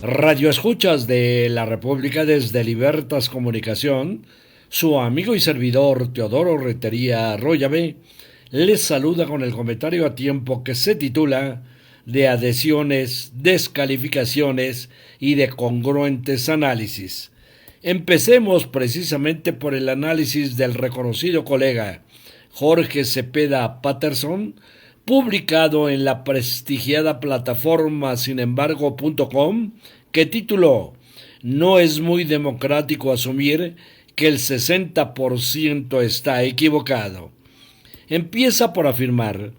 Radio Escuchas de la República desde Libertas Comunicación, su amigo y servidor Teodoro Retería Arroyave les saluda con el comentario a tiempo que se titula de adhesiones, descalificaciones y de congruentes análisis. Empecemos precisamente por el análisis del reconocido colega Jorge Cepeda Patterson, publicado en la prestigiada plataforma sinembargo.com, que tituló "No es muy democrático asumir que el 60% está equivocado". Empieza por afirmar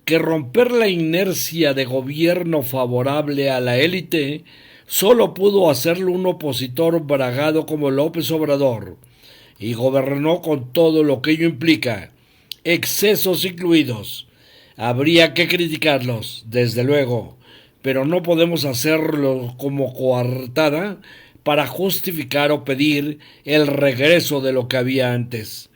que romper la inercia de gobierno favorable a la élite solo pudo hacerlo un opositor bragado como López Obrador, y gobernó con todo lo que ello implica, excesos incluidos. Habría que criticarlos, desde luego, pero no podemos hacerlo como coartada para justificar o pedir el regreso de lo que había antes.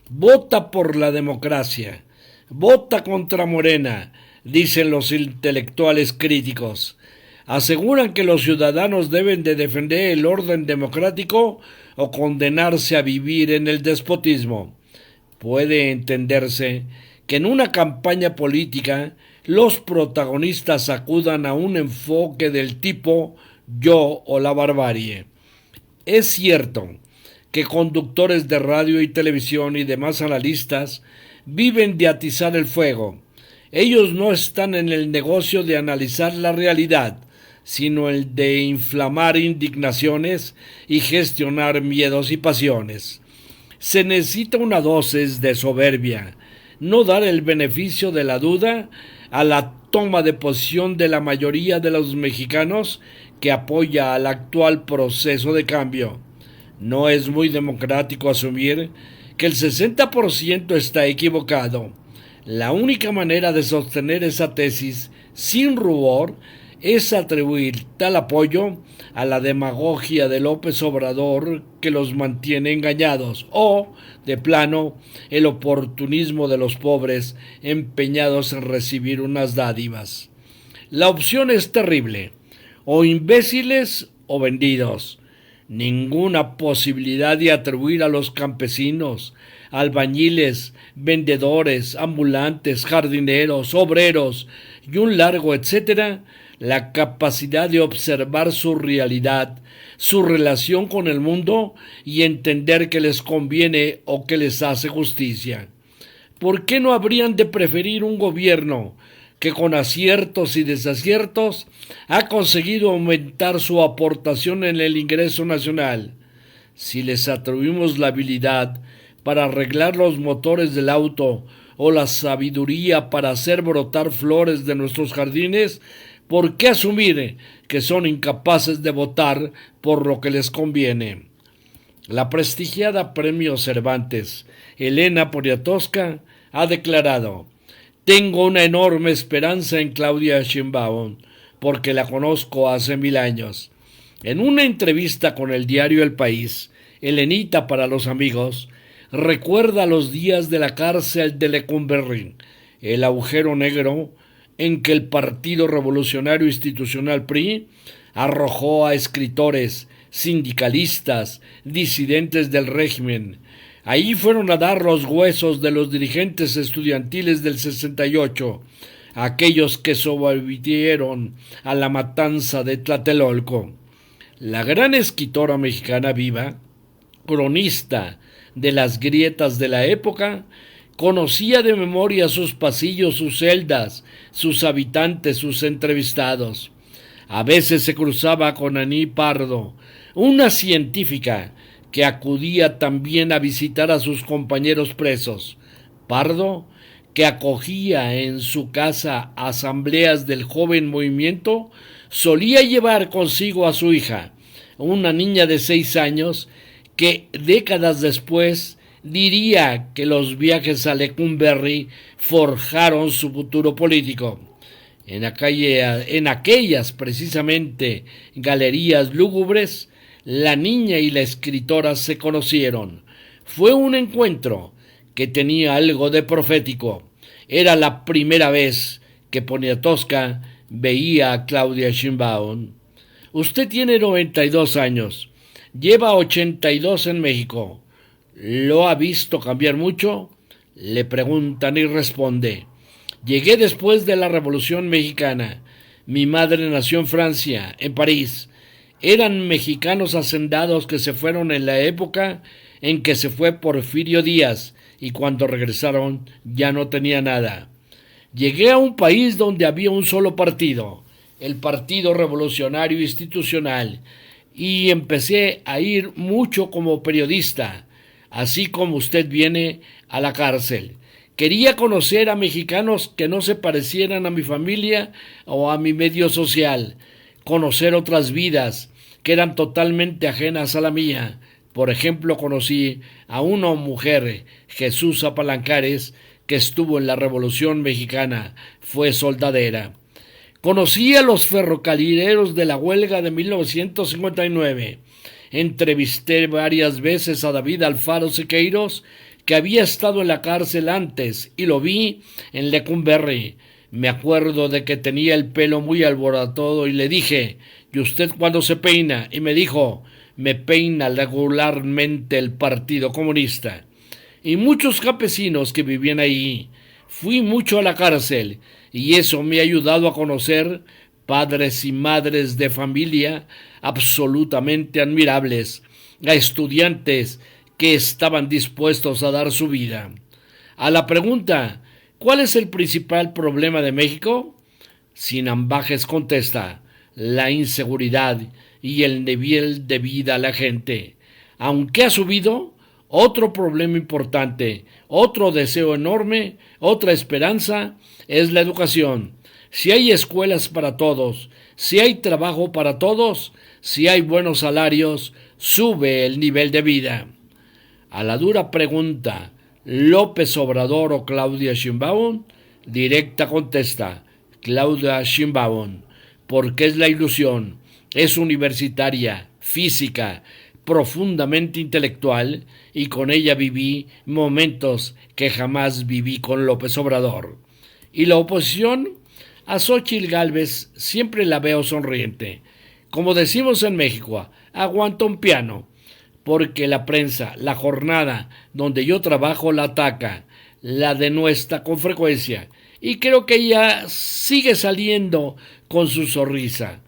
Vota por la democracia, vota contra Morena, dicen los intelectuales críticos. Aseguran que los ciudadanos deben de defender el orden democrático o condenarse a vivir en el despotismo. Puede entenderse que en una campaña política los protagonistas acudan a un enfoque del tipo yo o la barbarie. Es cierto que conductores de radio y televisión y demás analistas viven de atizar el fuego. Ellos no están en el negocio de analizar la realidad, sino el de inflamar indignaciones y gestionar miedos y pasiones. Se necesita una dosis de soberbia, no dar el beneficio de la duda a la toma de posición de la mayoría de los mexicanos que apoya al actual proceso de cambio. No es muy democrático asumir que el 60% está equivocado. La única manera de sostener esa tesis sin rubor es atribuir tal apoyo a la demagogia de López Obrador que los mantiene engañados o, de plano, el oportunismo de los pobres empeñados en recibir unas dádivas. La opción es terrible: o imbéciles o vendidos. Ninguna posibilidad de atribuir a los campesinos, albañiles, vendedores, ambulantes, jardineros, obreros y un largo etcétera la capacidad de observar su realidad, su relación con el mundo y entender que les conviene o que les hace justicia. ¿Por qué no habrían de preferir un gobierno que con aciertos y desaciertos ha conseguido aumentar su aportación en el ingreso nacional? Si les atribuimos la habilidad para arreglar los motores del auto o la sabiduría para hacer brotar flores de nuestros jardines, ¿por qué asumir que son incapaces de votar por lo que les conviene? La prestigiada Premio Cervantes, Elena Poniatowska, ha declarado: "Tengo una enorme esperanza en Claudia Sheinbaum, porque la conozco hace 1000 años". En una entrevista con el diario El País, Elenita, para los amigos, recuerda los días de la cárcel de Lecumberri, el agujero negro en que el Partido Revolucionario Institucional PRI arrojó a escritores, sindicalistas, disidentes del régimen. Ahí fueron a dar los huesos de los dirigentes estudiantiles del 68, aquellos que sobrevivieron a la matanza de Tlatelolco. La gran escritora mexicana viva, cronista de las grietas de la época, conocía de memoria sus pasillos, sus celdas, sus habitantes, sus entrevistados. A veces se cruzaba con Aní Pardo, una científica que acudía también a visitar a sus compañeros presos. Pardo, que acogía en su casa asambleas del joven movimiento, solía llevar consigo a su hija, una niña de 6 años, que décadas después diría que los viajes a Lecumberri forjaron su futuro político. En aquellas precisamente galerías lúgubres, la niña y la escritora se conocieron. Fue un encuentro que tenía algo de profético. Era la primera vez que Poniatowska veía a Claudia Sheinbaum. Usted tiene 92 años, lleva 82 en México. ¿Lo ha visto cambiar mucho? Le preguntan y responde: llegué después de la Revolución Mexicana. Mi madre nació en Francia, en París. Eran mexicanos hacendados que se fueron en la época en que se fue Porfirio Díaz, y cuando regresaron ya no tenía nada. Llegué a un país donde había un solo partido, el Partido Revolucionario Institucional, y empecé a ir mucho como periodista, así como usted viene a la cárcel. Quería conocer a mexicanos que no se parecieran a mi familia o a mi medio social, conocer otras vidas que eran totalmente ajenas a la mía. Por ejemplo, conocí a una mujer, Jesús Apalancares, que estuvo en la Revolución Mexicana, fue soldadera. Conocí a los ferrocarrileros de la huelga de 1959. Entrevisté varias veces a David Alfaro Siqueiros, que había estado en la cárcel antes, y lo vi en Lecumberri. Me acuerdo de que tenía el pelo muy alborotado y le dije: ¿y usted cuándo se peina? Y me dijo: me peina regularmente el Partido Comunista. Y muchos campesinos que vivían ahí. Fui mucho a la cárcel y eso me ha ayudado a conocer padres y madres de familia absolutamente admirables, a estudiantes que estaban dispuestos a dar su vida. A la pregunta: ¿cuál es el principal problema de México? Sin ambajes contesta: la inseguridad y el nivel de vida a la gente. Aunque ha subido, otro problema importante, otro deseo enorme, otra esperanza es la educación. Si hay escuelas para todos, si hay trabajo para todos, si hay buenos salarios, sube el nivel de vida. A la dura pregunta: ¿López Obrador o Claudia Sheinbaum? Directa contesta: Claudia Sheinbaum, porque es la ilusión, es universitaria, física, profundamente intelectual, y con ella viví momentos que jamás viví con López Obrador. Y la oposición, a Xóchitl Gálvez siempre la veo sonriente. Como decimos en México, aguanta un piano, porque la prensa, la jornada donde yo trabajo la ataca, la denuestra con frecuencia, y creo que ella sigue saliendo con su sonrisa.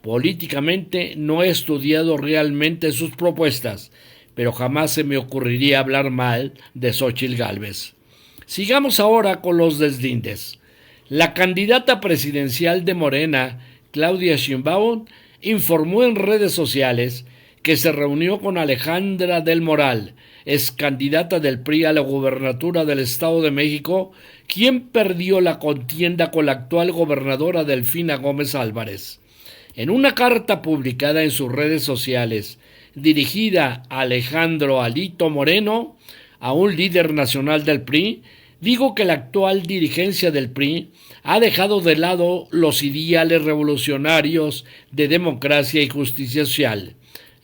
Políticamente no he estudiado realmente sus propuestas, pero jamás se me ocurriría hablar mal de Xóchitl Gálvez. Sigamos ahora con los deslindes. La candidata presidencial de Morena, Claudia Sheinbaum, informó en redes sociales que se reunió con Alejandra del Moral, ex candidata del PRI a la gubernatura del Estado de México, quien perdió la contienda con la actual gobernadora Delfina Gómez Álvarez. En una carta publicada en sus redes sociales, dirigida a Alejandro Alito Moreno, a un líder nacional del PRI, digo que la actual dirigencia del PRI ha dejado de lado los ideales revolucionarios de democracia y justicia social.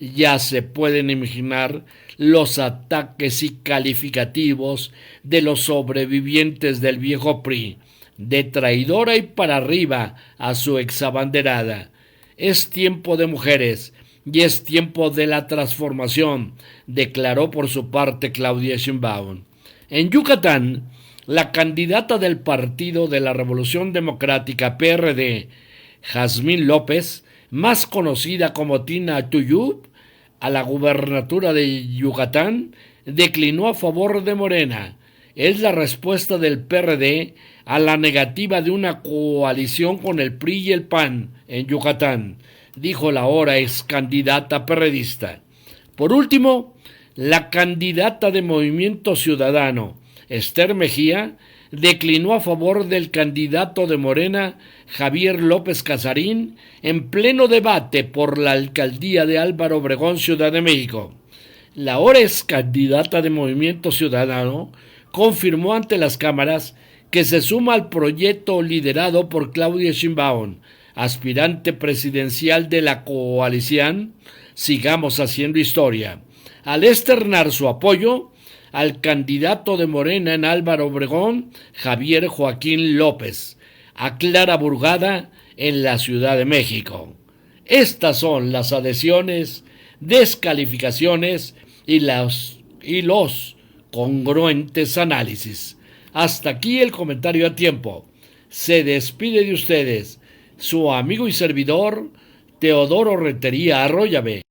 Ya se pueden imaginar los ataques y calificativos de los sobrevivientes del viejo PRI, de traidora y para arriba a su exabanderada. Es tiempo de mujeres y es tiempo de la transformación, declaró por su parte Claudia Sheinbaum. En Yucatán, la candidata del Partido de la Revolución Democrática PRD, Jazmín López, más conocida como Tina Tuyub, a la gubernatura de Yucatán, declinó a favor de Morena. Es la respuesta del PRD a la negativa de una coalición con el PRI y el PAN en Yucatán, dijo la ahora ex candidata perredista. Por último, la candidata de Movimiento Ciudadano, Esther Mejía, declinó a favor del candidato de Morena, Javier López Casarín, en pleno debate por la alcaldía de Álvaro Obregón, Ciudad de México. La ahora ex candidata de Movimiento Ciudadano confirmó ante las cámaras que se suma al proyecto liderado por Claudia Sheinbaum, aspirante presidencial de la coalición Sigamos Haciendo Historia, al externar su apoyo al candidato de Morena en Álvaro Obregón, Javier Joaquín López, a Clara Burgada en la Ciudad de México. Estas son las adhesiones, descalificaciones y los congruentes análisis. Hasta aquí el comentario a tiempo. Se despide de ustedes su amigo y servidor Teodoro Rentería Arroyave.